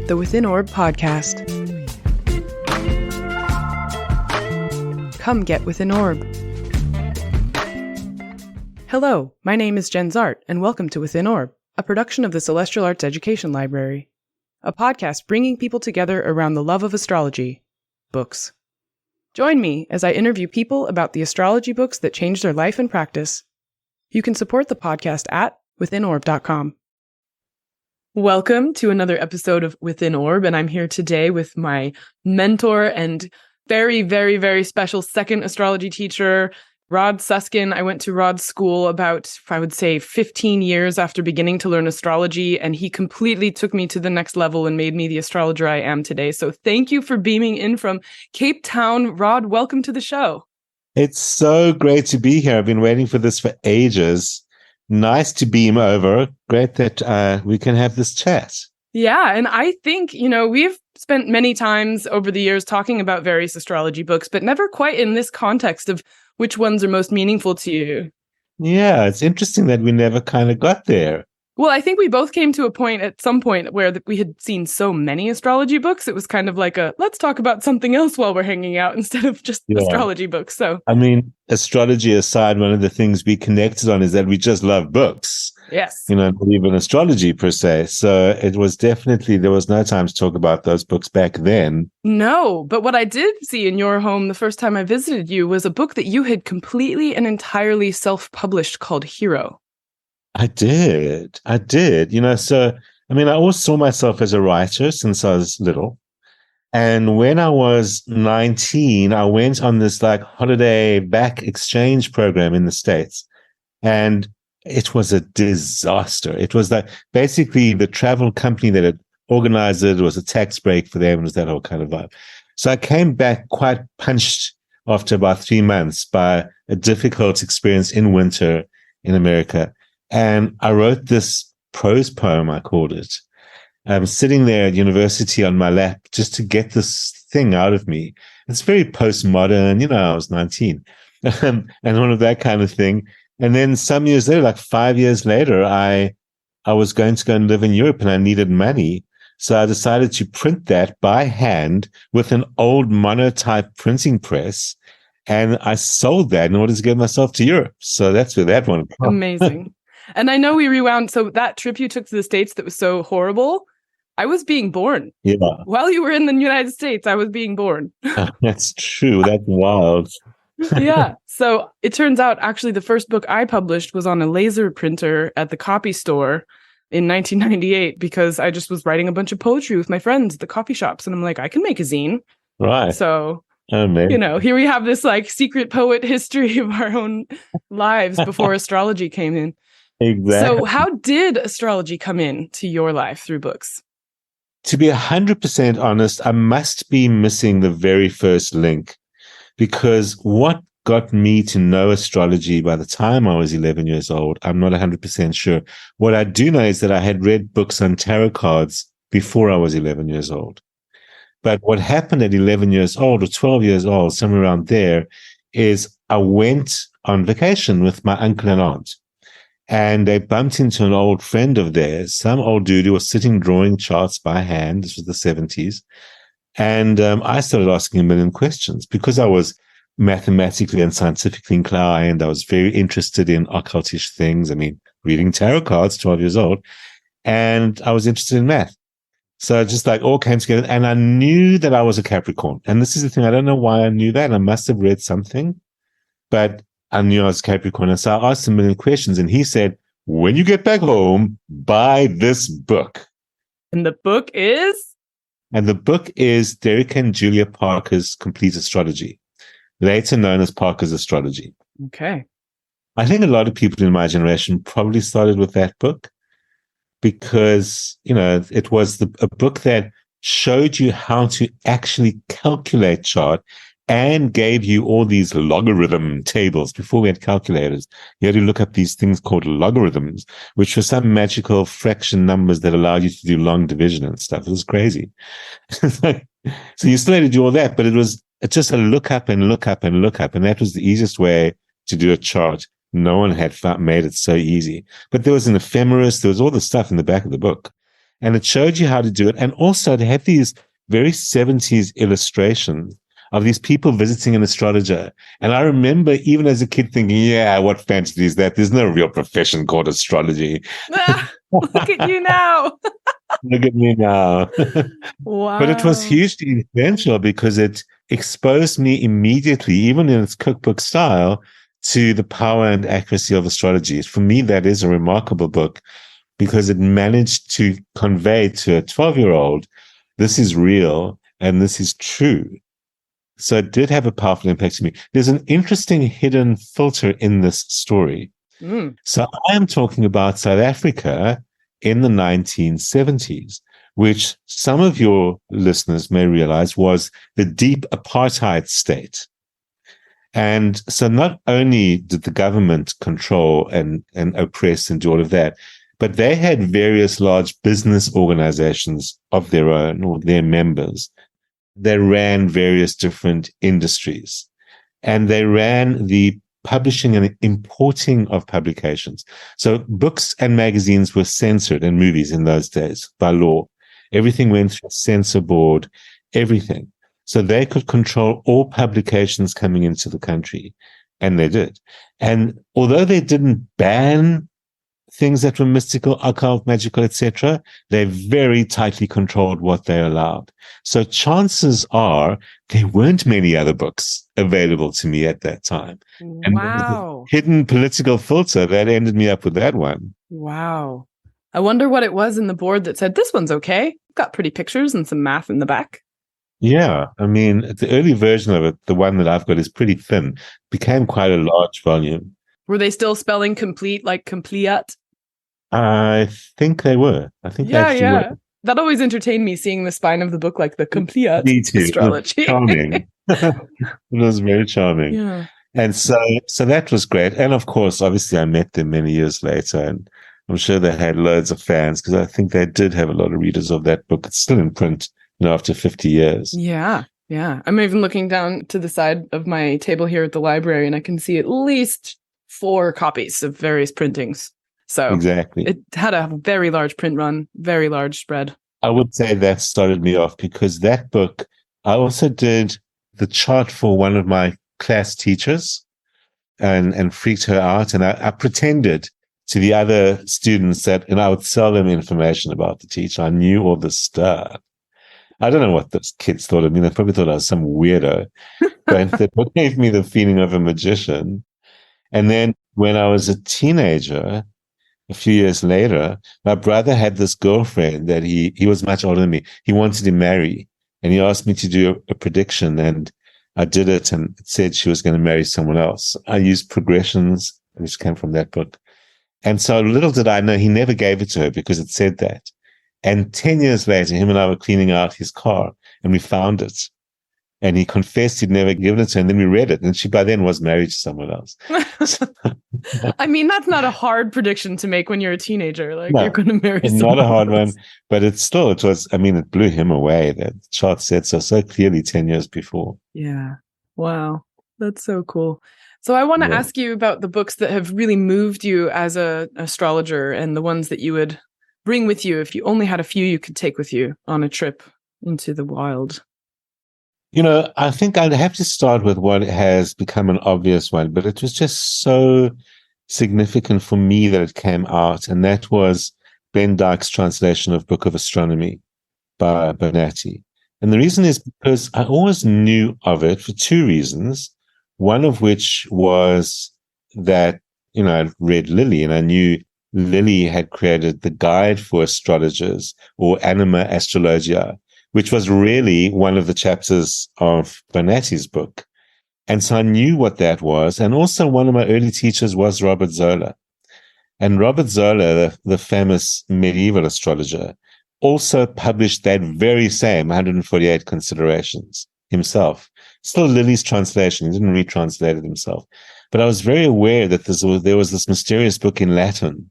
the Within Orb podcast. Come get Within Orb. Hello, my name is Jenn Zahrt, and welcome to Within Orb, a production of the Celestial Arts Education Library, a podcast bringing people together around the love of astrology, books. Join me as I interview people about the astrology books that changed their life and practice. You can support the podcast at withinorb.com. Welcome to another episode of Within Orb, and I'm here today with my mentor and very, very, very special second astrology teacher, Rod Suskin. I went to Rod's school about, I would say, 15 years after beginning to learn astrology, and he completely took me to the next level and made me the astrologer I am today. So thank you for beaming in from Cape Town. Rod, welcome to the show. It's so great to be here. I've been waiting for this for ages. Nice to beam over. Great that we can have this chat. Yeah, and I think, we've spent many times over the years talking about various astrology books, but never quite in this context of which ones are most meaningful to you. Yeah, it's interesting that we never kind of got there. Well, I think we both came to a point at some point where we had seen so many astrology books. It was kind of like let's talk about something else while we're hanging out instead of just astrology books. So, I mean, astrology aside, one of the things we connected on is that we just love books. Yes. Not even astrology per se. So it was definitely, there was no time to talk about those books back then. No, but what I did see in your home the first time I visited you was a book that you had completely and entirely self-published called Hero. I did. So, I always saw myself as a writer since I was little. And when I was 19, I went on this holiday back exchange program in the States. And it was a disaster. It was basically the travel company that had organized it was a tax break for them. It was that whole kind of vibe. So I came back quite punched after about 3 months by a difficult experience in winter in America. And I wrote this prose poem, I called it. I'm sitting there at university on my lap just to get this thing out of me. It's very postmodern, I was 19 and all of that kind of thing. And then some years later, 5 years later, I was going to go and live in Europe and I needed money. So I decided to print that by hand with an old monotype printing press. And I sold that in order to get myself to Europe. So that's where that one from. Amazing. And I know we rewound. So that trip you took to the States that was so horrible, I was being born. Yeah. While you were in the United States, I was being born. That's true. That's wild. Yeah. So it turns out actually the first book I published was on a laser printer at the copy store in 1998 because I just was writing a bunch of poetry with my friends at the coffee shops. And I'm like, I can make a zine. Right. So, amazing. Here we have this secret poet history of our own lives before astrology came in. Exactly. So how did astrology come in to your life through books? To be 100% honest, I must be missing the very first link, because what got me to know astrology by the time I was 11 years old, I'm not 100% sure. What I do know is that I had read books on tarot cards before I was 11 years old. But what happened at 11 years old or 12 years old, somewhere around there, is I went on vacation with my uncle and aunt. And they bumped into an old friend of theirs, some old dude who was sitting drawing charts by hand. This was the 70s. And I started asking a million questions because I was mathematically and scientifically inclined. I was very interested in occultish things. Reading tarot cards, 12 years old. And I was interested in math. So just all came together. And I knew that I was a Capricorn. And this is the thing. I don't know why I knew that. I must have read something. But I knew I was Capricorn. And so I asked him a million questions. And he said, when you get back home, buy this book. And the book is? And the book is Derek and Julia Parker's Compleat Astrology, later known as Parkers Astrology. Okay. I think a lot of people in my generation probably started with that book because, it was a book that showed you how to actually calculate chart and gave you all these logarithm tables. Before we had calculators, you had to look up these things called logarithms, which were some magical fraction numbers that allowed you to do long division and stuff. It was crazy. So you still had to do all that, but it was just a look up and look up and look up. And that was the easiest way to do a chart. No one had made it so easy. But there was an ephemeris. There was all the stuff in the back of the book. And it showed you how to do it. And also it had these very 70s illustrations of these people visiting an astrologer. And I remember even as a kid thinking, yeah, what fantasy is that? There's no real profession called astrology. Look at you now. Look at me now. Wow. But it was hugely influential because it exposed me immediately, even in its cookbook style, to the power and accuracy of astrology. For me, that is a remarkable book because it managed to convey to a 12-year-old, this is real and this is true. So it did have a powerful impact on me. There's an interesting hidden filter in this story. So I am talking about South Africa in the 1970s, which some of your listeners may realize was the deep apartheid state. And so not only did the government control and oppress and do all of that, but they had various large business organizations of their own or their members. They ran various different industries, and they ran the publishing and importing of publications. So books and magazines were censored, and movies in those days by law. Everything went through a censor board, everything. So they could control all publications coming into the country, and they did. And although they didn't ban things that were mystical, occult, magical, etc., they very tightly controlled what they allowed. So chances are there weren't many other books available to me at that time. And wow. Hidden political filter that ended me up with that one. Wow. I wonder what it was in the board that said, this one's okay. Got pretty pictures and some math in the back. Yeah. I mean, the early version of it, the one that I've got is pretty thin, became quite a large volume. Were they still spelling complete like compleat? I think they were. I think they actually were. That always entertained me, seeing the spine of the book like the Compleat Astrology. Charming. It was very charming. Yeah. And so that was great. And of course, obviously, I met them many years later, and I'm sure they had loads of fans because I think they did have a lot of readers of that book. It's still in print, after 50 years. Yeah. Yeah. I'm even looking down to the side of my table here at the library, and I can see at least 4 copies of various printings. So exactly, it had a very large print run, very large spread. I would say that started me off because that book, I also did the chart for one of my class teachers and freaked her out. And I pretended to the other students that, and I would sell them information about the teacher. I knew all this stuff. I don't know what those kids thought of me. They probably thought I was some weirdo, but that gave me the feeling of a magician. And then when I was a teenager, a few years later, my brother had this girlfriend that he was much older than me. He wanted to marry, and he asked me to do a prediction, and I did it, and it said she was going to marry someone else. I used progressions, which came from that book. And so little did I know, he never gave it to her because it said that. And 10 years later, him and I were cleaning out his car, and we found it. And he confessed he'd never given it to her, and then we read it, and she by then was married to someone else. I mean, that's not a hard prediction to make when you're a teenager. Like, no, you're going to marry someone not a hard else. one, but it was, I mean, it blew him away. That chart said so clearly 10 years before. Yeah. Wow. That's so cool. So I want to ask you about the books that have really moved you as an astrologer, and the ones that you would bring with you if you only had a few you could take with you on a trip into the wild. I think I'd have to start with what has become an obvious one, but it was just so significant for me that it came out, and that was Ben Dykes' translation of Book of Astronomy by Bonatti. And the reason is because I always knew of it for 2 reasons, one of which was that, I'd read Lilly, and I knew Lilly had created the guide for astrologers, or Anima Astrologia, which was really one of the chapters of Bonatti's book. And so I knew what that was. And also one of my early teachers was Robert Zola. And Robert Zola, the famous medieval astrologer, also published that very same 148 considerations himself. Still Lilly's translation. He didn't retranslate it himself. But I was very aware that there was this mysterious book in Latin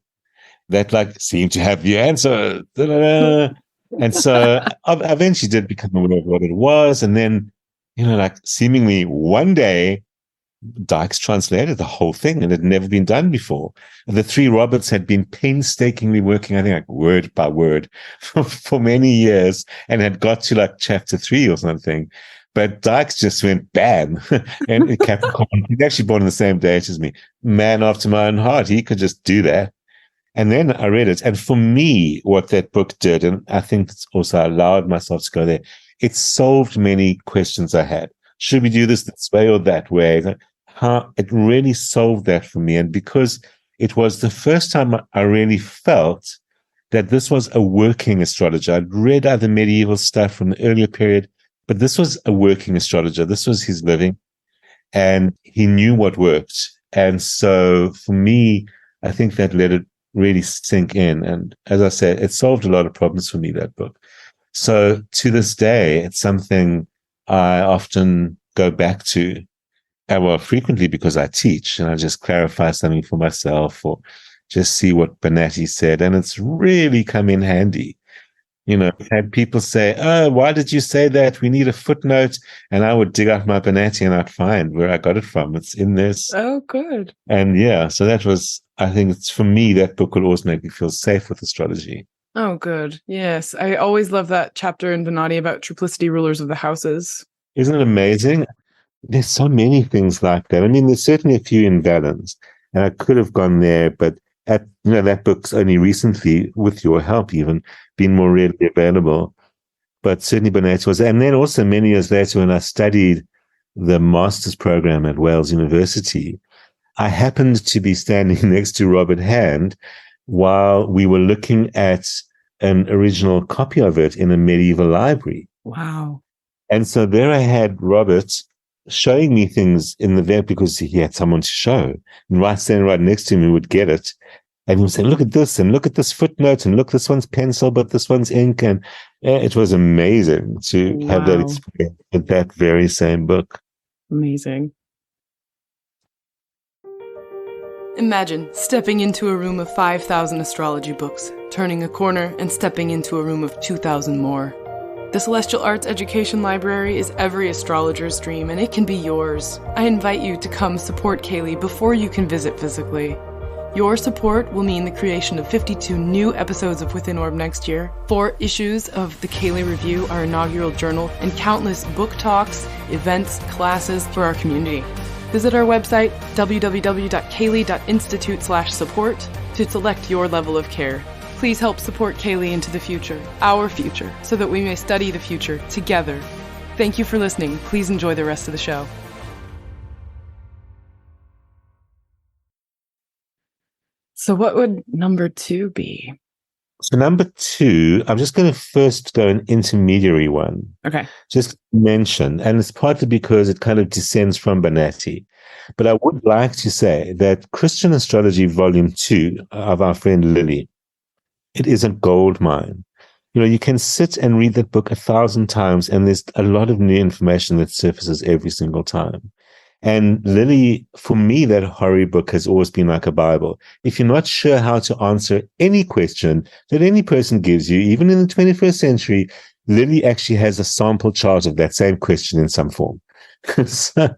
that seemed to have the answer. And so I eventually did become aware of what it was. And then, seemingly one day, Dykes translated the whole thing, and it had never been done before. The three Roberts had been painstakingly working, I think, like word by word for many years, and had got to like chapter 3 or something. But Dykes just went bam. And Capricorn, he's actually born on the same date as me. Man after my own heart. He could just do that. And then I read it. And for me, what that book did, and I think it's also allowed myself to go there, it solved many questions I had. Should we do this way or that way? It really solved that for me. And because it was the first time I really felt that this was a working astrologer. I'd read other medieval stuff from the earlier period, but this was a working astrologer. This was his living, and he knew what worked. And so for me, I think that let it really sink in. And as I said, it solved a lot of problems for me, that book. So to this day, it's something I often go back to, well, frequently, because I teach and I just clarify something for myself or just see what Bonatti said. And it's really come in handy. You know, I've had people say, "Oh, why did you say that? We need a footnote." And I would dig out my Bonatti and I'd find where I got it from. It's in this. Oh, good. And yeah, so that was, I think it's, for me, that book will always make me feel safe with astrology. Oh, good. Yes. I always love that chapter in Bonatti about triplicity rulers of the houses. Isn't it amazing? There's so many things like that. I mean, there's certainly a few in Valence, and I could have gone there, but that book's only recently, with your help even, been more readily available. But certainly Bonatti was. And then also many years later, when I studied the master's program at Wales University, I happened to be standing next to Robert Hand while we were looking at an original copy of it in a medieval library. Wow. And so there I had Robert showing me things in the vet because he had someone to show. And standing right next to me would get it. And he would say, "Look at this, and look at this footnote, and look, this one's pencil, but this one's ink." And it was amazing to have that experience with that very same book. Amazing. Imagine stepping into a room of 5,000 astrology books, turning a corner and stepping into a room of 2,000 more. The Celestial Arts Education Library is every astrologer's dream, and it can be yours. I invite you to come support CAELi before you can visit physically. Your support will mean the creation of 52 new episodes of Within Orb next year, 4 issues of the CAELi Review, our inaugural journal, and countless book talks, events, classes for our community. Visit our website, www.caeli.institute/support, to select your level of care. Please help support CAELi into the future, our future, so that we may study the future together. Thank you for listening. Please enjoy the rest of the show. So what would number 2 be? So number 2, I'm just going to first go an intermediary one. Okay. Just mention, and it's partly because it kind of descends from Bonatti. But I would like to say that Christian Astrology Volume 2 of our friend Lilly, it is a gold mine. You know, you can sit and read that book 1,000 times, and there's a lot of new information that surfaces every single time. And Lilly, for me, that horary book has always been like a Bible. If you're not sure how to answer any question that any person gives you, even in the 21st century, Lilly actually has a sample chart of that same question in some form. So,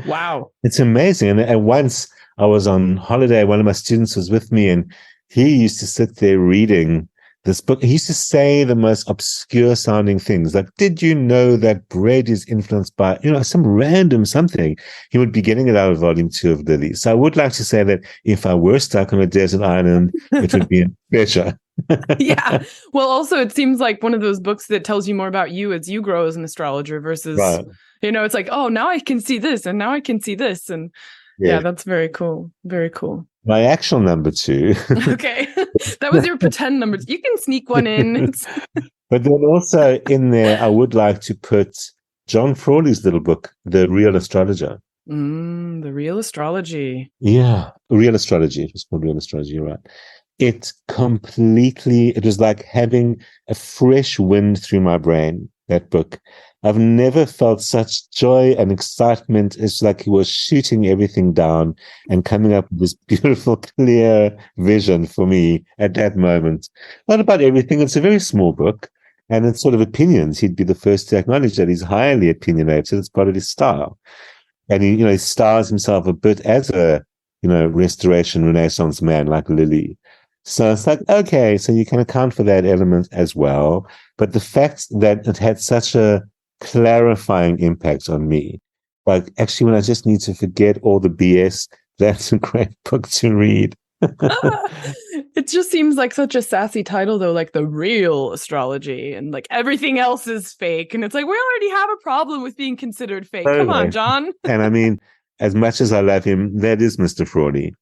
wow. It's amazing. And once I was on holiday, one of my students was with me, and he used to sit there reading this book. He used to say the most obscure sounding things, like, "Did you know that bread is influenced by," some random something. He would be getting it out of Volume 2 of Lilly. So I would like to say that if I were stuck on a desert island, it would be a pleasure. Yeah. Well, also, it seems like one of those books that tells you more about you as you grow as an astrologer versus, Right. It's like, oh, now I can see this and now I can see this. And yeah, that's very cool. Very cool. My actual number 2. Okay. That was your pretend number. You can sneak one in. But then also in there, I would like to put John Frawley's little book, The Real Astrologer. The Real Astrology. Yeah, Real Astrology. It was called Real Astrology, you're right. It was like having a fresh wind through my brain, that book. I've never felt such joy and excitement. It's like he was shooting everything down and coming up with this beautiful, clear vision for me at that moment. Not about everything. It's a very small book, and it's sort of opinions. He'd be the first to acknowledge that he's highly opinionated. It's part of his style. And he styles himself a bit as a, Restoration Renaissance man like Lilly. So it's like, okay, so you can account for that element as well. But the fact that it had such a clarifying impact on me, like actually when I just need to forget all the BS, that's a great book to read. It just seems like such a sassy title, though, like the real astrology, and like everything else is fake. And it's like, we already have a problem with being considered fake. Come on, John. And I mean, as much as I love him, that is Mr. Fraudy.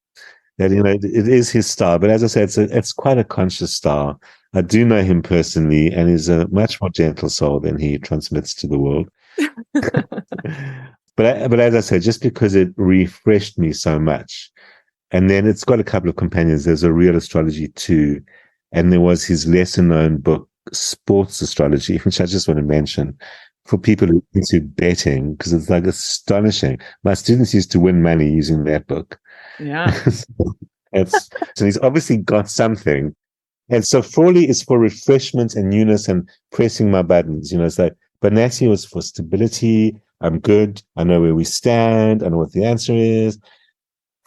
That, it is his style. But as I said, it's quite a conscious style. I do know him personally, and he's a much more gentle soul than he transmits to the world. But as I said, just because it refreshed me so much. And then it's got a couple of companions. There's a Real Astrology 2, and there was his lesser-known book, Sports Astrology, which I just want to mention for people who are into betting, because it's like astonishing. My students used to win money using that book. Yeah. So he's obviously got something. And so Frawley is for refreshment and newness and pressing my buttons. It's like Bonatti was for stability. I'm good. I know where we stand. I know what the answer is.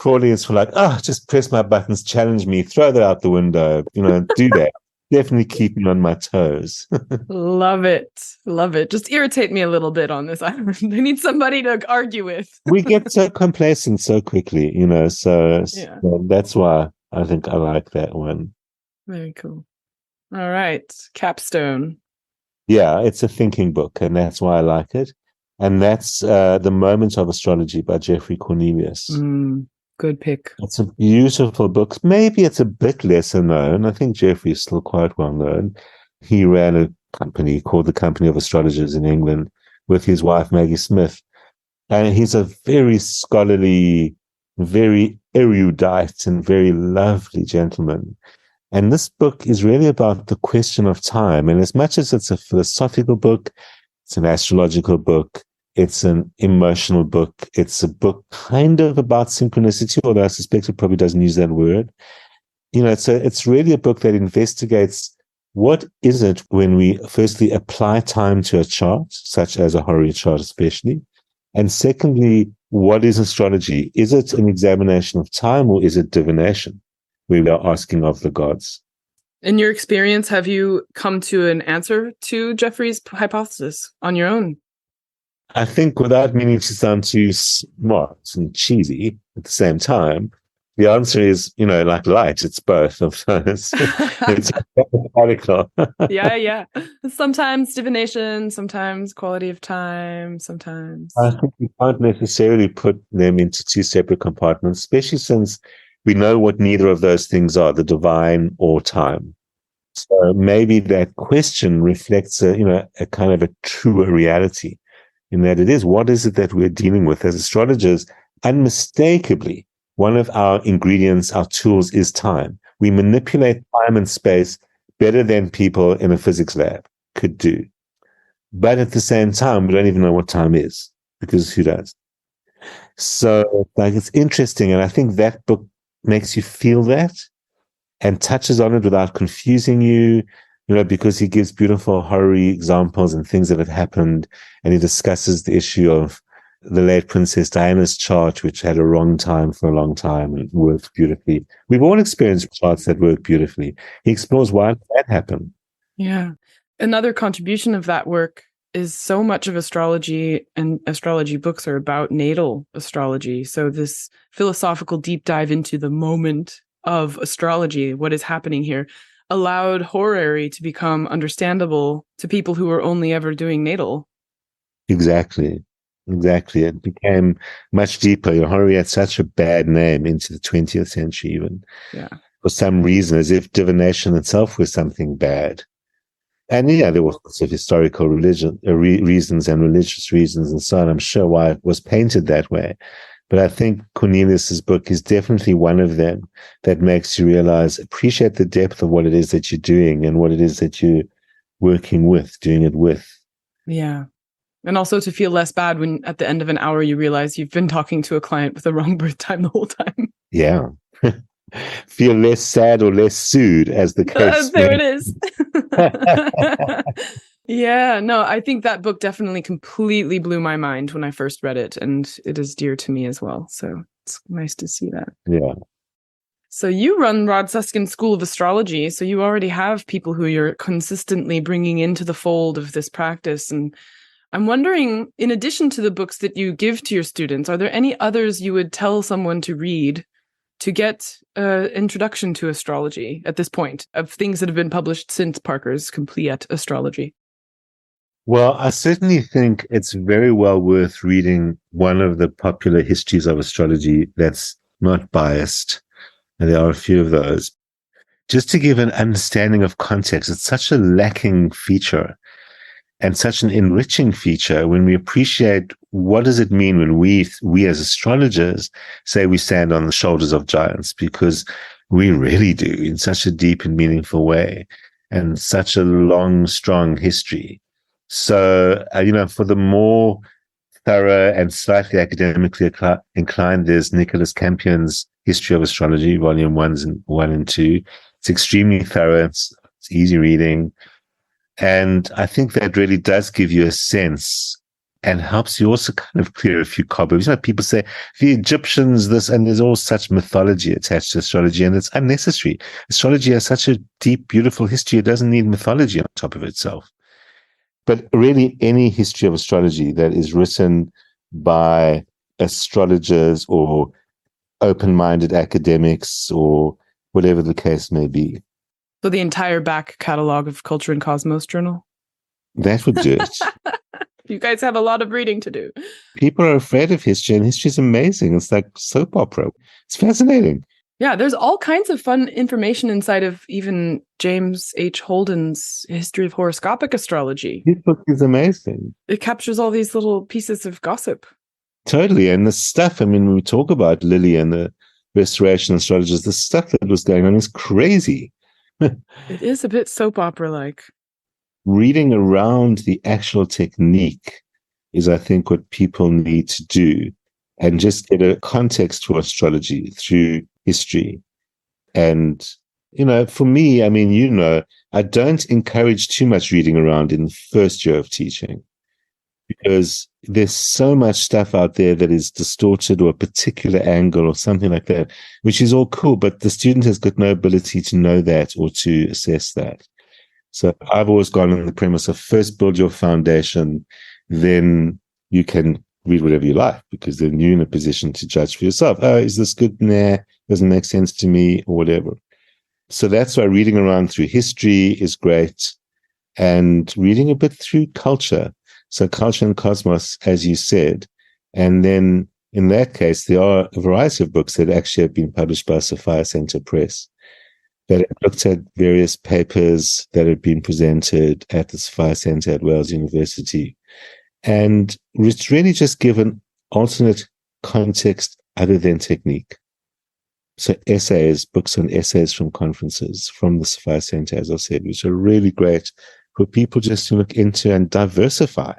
Frawley is for like, just press my buttons, challenge me, throw that out the window, do that. Definitely keep me on my toes. Love it. Love it. Just irritate me a little bit on this island. I need somebody to argue with. We get so complacent so quickly, so that's why I think I like that one. Very cool. All right. Capstone. Yeah, it's a thinking book, and that's why I like it. And that's The Moment of Astrology by Geoffrey Cornelius. Good pick. It's a beautiful book. Maybe it's a bit lesser known. I think Geoffrey is still quite well known. He ran a company called the Company of Astrologers in England with his wife, Maggie Smith. And he's a very scholarly, very erudite, and very lovely gentleman. And this book is really about the question of time. And as much as it's a philosophical book, it's an astrological book, it's an emotional book. It's a book kind of about synchronicity, although I suspect it probably doesn't use that word. It's really a book that investigates what is it when we firstly apply time to a chart, such as a horary chart especially, and secondly, what is astrology? Is it an examination of time, or is it divination? We are asking of the gods. In your experience, have you come to an answer to Geoffrey's hypothesis on your own? I think, without meaning to sound too smart and cheesy at the same time, the answer is, like light, it's both of those. It's particle. Yeah. Sometimes divination, sometimes quality of time, sometimes. I think we can't necessarily put them into two separate compartments, especially since we know what neither of those things are, the divine or time. So maybe that question reflects a kind of a truer reality, in that it is, what is it that we're dealing with as astrologers? Unmistakably, one of our ingredients, our tools, is time. We manipulate time and space better than people in a physics lab could do. But at the same time, we don't even know what time is, because who does? So it's interesting. And I think that book makes you feel that and touches on it without confusing you, because he gives beautiful horary examples and things that have happened. And he discusses the issue of the late Princess Diana's chart, which had a wrong time for a long time and worked beautifully. We've all experienced charts that work beautifully. He explores why that happened. Yeah. Another contribution of that work is so much of astrology and astrology books are about natal astrology. So this philosophical deep dive into the moment of astrology, what is happening here, allowed horary to become understandable to people who were only ever doing natal. Exactly. It became much deeper. Horary had such a bad name into the 20th century even. Yeah. For some reason, as if divination itself was something bad. And there were lots of historical reasons and religious reasons and so on, I'm sure, why it was painted that way. But I think Cornelius's book is definitely one of them that makes you realize, appreciate the depth of what it is that you're doing and what it is that you're working with, doing it with. Yeah. And also to feel less bad when at the end of an hour you realize you've been talking to a client with the wrong birth time the whole time. Yeah. Feel less sad or less sued, as the case. There it is. Yeah, no, I think that book definitely completely blew my mind when I first read it, and it is dear to me as well. So it's nice to see that. Yeah. So you run Rod Suskin School of Astrology, so you already have people who you're consistently bringing into the fold of this practice. And I'm wondering, in addition to the books that you give to your students, are there any others you would tell someone to read to get an introduction to astrology at this point, of things that have been published since Parker's Compleat Astrology? Well, I certainly think it's very well worth reading one of the popular histories of astrology that's not biased. And there are a few of those. Just to give an understanding of context, it's such a lacking feature and such an enriching feature when we appreciate what does it mean when we as astrologers say we stand on the shoulders of giants, because we really do in such a deep and meaningful way and such a long, strong history. So, for the more thorough and slightly academically inclined, there's Nicholas Campion's History of Astrology, volume 1 and 2. It's extremely thorough. It's easy reading. And I think that really does give you a sense and helps you also kind of clear a few cobwebs. People say the Egyptians, this, and there's all such mythology attached to astrology, and it's unnecessary. Astrology has such a deep, beautiful history. It doesn't need mythology on top of itself. But really, any history of astrology that is written by astrologers or open-minded academics or whatever the case may be. So the entire back catalog of Culture and Cosmos Journal? That would do it. You guys have a lot of reading to do. People are afraid of history, and history is amazing. It's like soap opera. It's fascinating. Yeah, there's all kinds of fun information inside of even James H. Holden's History of Horoscopic Astrology. This book is amazing. It captures all these little pieces of gossip. Totally. And the stuff, when we talk about Lilly and the Restoration astrologers, the stuff that was going on is crazy. It is a bit soap opera-like. Reading around the actual technique is, I think, what people need to do, and just get a context to astrology through history. And, for me, I don't encourage too much reading around in the first year of teaching, because there's so much stuff out there that is distorted or a particular angle or something like that, which is all cool, but the student has got no ability to know that or to assess that. So I've always gone on the premise of first build your foundation, then you can read whatever you like, because then you're in a position to judge for yourself. Oh, is this good? Nah, doesn't make sense to me, or whatever. So that's why reading around through history is great, and reading a bit through culture. So Culture and Cosmos, as you said. And then in that case, there are a variety of books that actually have been published by Sophia Centre Press that looked at various papers that had been presented at the Sophia Centre at Wales University. And it's really just given alternate context other than technique. So essays, books on essays from conferences from the Sophia Centre, as I said, which are really great for people just to look into and diversify.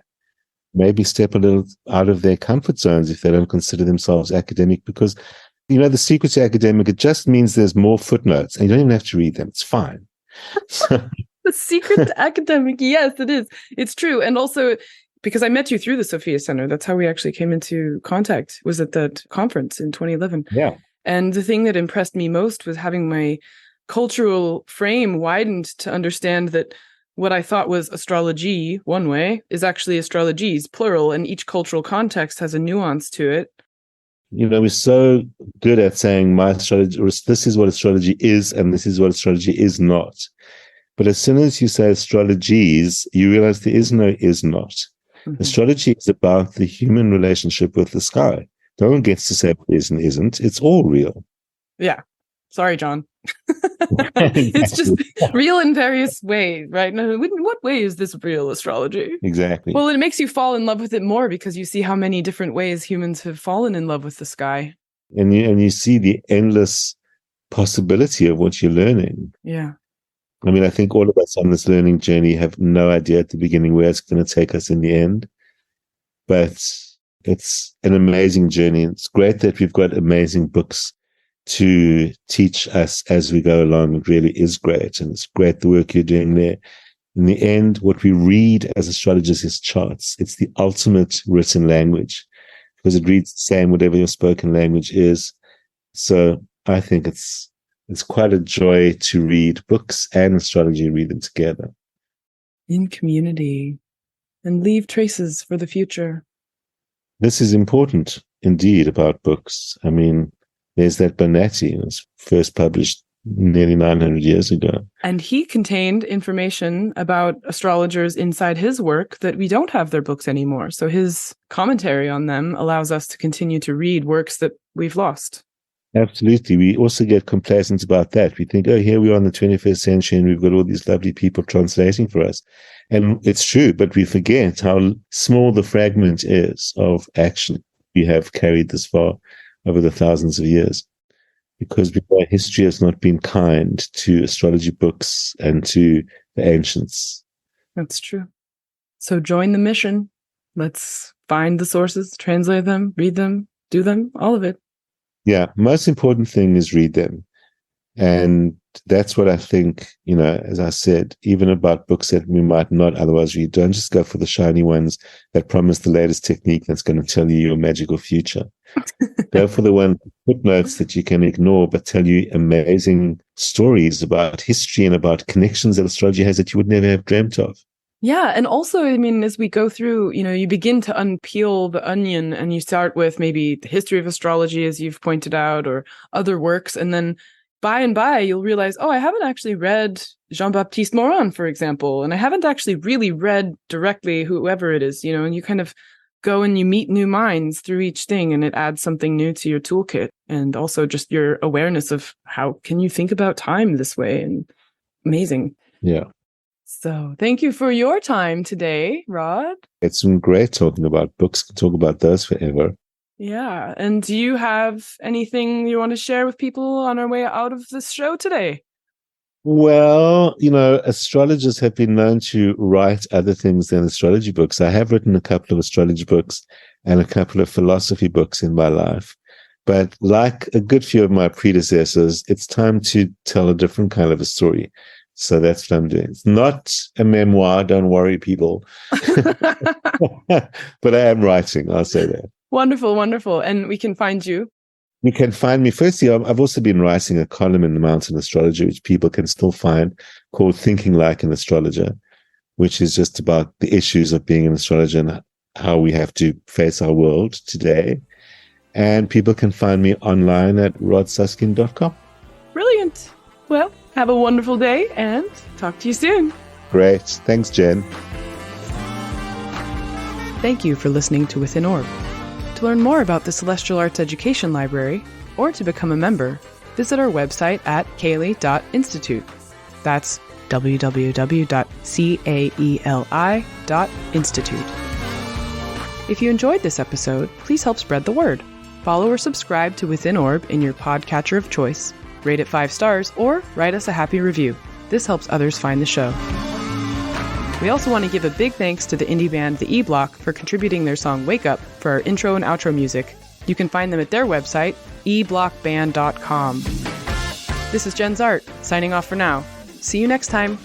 Maybe step a little out of their comfort zones if they don't consider themselves academic, because, the secret to academic, it just means there's more footnotes and you don't even have to read them. It's fine. The secret to academic, yes, it is. It's true. And also, because I met you through the Sophia Centre, that's how we actually came into contact, was at that conference in 2011. Yeah. And the thing that impressed me most was having my cultural frame widened to understand that what I thought was astrology one way is actually astrologies, plural, and each cultural context has a nuance to it. We're so good at saying my astrology, this is what astrology is, and this is what astrology is not. But as soon as you say astrologies, you realize there is no is not. Mm-hmm. Astrology is about the human relationship with the sky. No one gets to say what is and isn't. It's all real. Yeah. Sorry, John. It's just real in various ways, right? Now, in what way is this real astrology? Exactly. Well, it makes you fall in love with it more because you see how many different ways humans have fallen in love with the sky. And you see the endless possibility of what you're learning. Yeah. I think all of us on this learning journey have no idea at the beginning where it's going to take us in the end. But it's an amazing journey. It's great that we've got amazing books to teach us as we go along. It really is great. And it's great the work you're doing there. In the end, what we read as astrologers is charts. It's the ultimate written language because it reads the same whatever your spoken language is. So I think it's quite a joy to read books and astrology, read them together. In community, and leave traces for the future. This is important indeed about books. I mean, there's that Bonatti, it was first published nearly 900 years ago. And he contained information about astrologers inside his work that we don't have their books anymore. So his commentary on them allows us to continue to read works that we've lost. Absolutely. We also get complacent about that. We think, oh, here we are in the 21st century and we've got all these lovely people translating for us. And it's true, but we forget how small the fragment is of action we have carried this far over the thousands of years. Because history has not been kind to astrology books and to the ancients. That's true. So join the mission. Let's find the sources, translate them, read them, do them, all of it. Yeah, most important thing is read them. And that's what I think, as I said, even about books that we might not otherwise read, don't just go for the shiny ones that promise the latest technique that's going to tell you your magical future. Go for the one footnotes that you can ignore, but tell you amazing stories about history and about connections that astrology has that you would never have dreamt of. Yeah. And also, I mean, as we go through, you begin to unpeel the onion and you start with maybe the history of astrology, as you've pointed out, or other works. And then by and by, you'll realize, oh, I haven't actually read Jean-Baptiste Morin, for example. And I haven't actually really read directly whoever it is, and you kind of go and you meet new minds through each thing, and it adds something new to your toolkit. And also just your awareness of how can you think about time this way. And amazing. Yeah. So thank you for your time today, Rod. It's been great talking about books. Can talk about those forever. Yeah. And do you have anything you want to share with people on our way out of this show today? Well, astrologers have been known to write other things than astrology books. I have written a couple of astrology books and a couple of philosophy books in my life. But like a good few of my predecessors, it's time to tell a different kind of a story. So that's what I'm doing. It's not a memoir, don't worry, people. But I am writing, I'll say that. Wonderful, wonderful. And we can find you. You can find me. Firstly, I've also been writing a column in the Mountain Astrologer, which people can still find, called Thinking Like an Astrologer, which is just about the issues of being an astrologer and how we have to face our world today. And people can find me online at rodsuskin.com. Brilliant. Well, have a wonderful day and talk to you soon. Great. Thanks, Jen. Thank you for listening to Within Orb. To learn more about the Celestial Arts Education Library, or to become a member, visit our website at CAELi.institute. That's www.caeli.institute. If you enjoyed this episode, please help spread the word. Follow or subscribe to Within Orb in your podcatcher of choice, rate it 5 stars, or write us a happy review. This helps others find the show. We also want to give a big thanks to the indie band The E-Block for contributing their song Wake Up for our intro and outro music. You can find them at their website, eblockband.com. This is Jenn Zahrt, signing off for now. See you next time.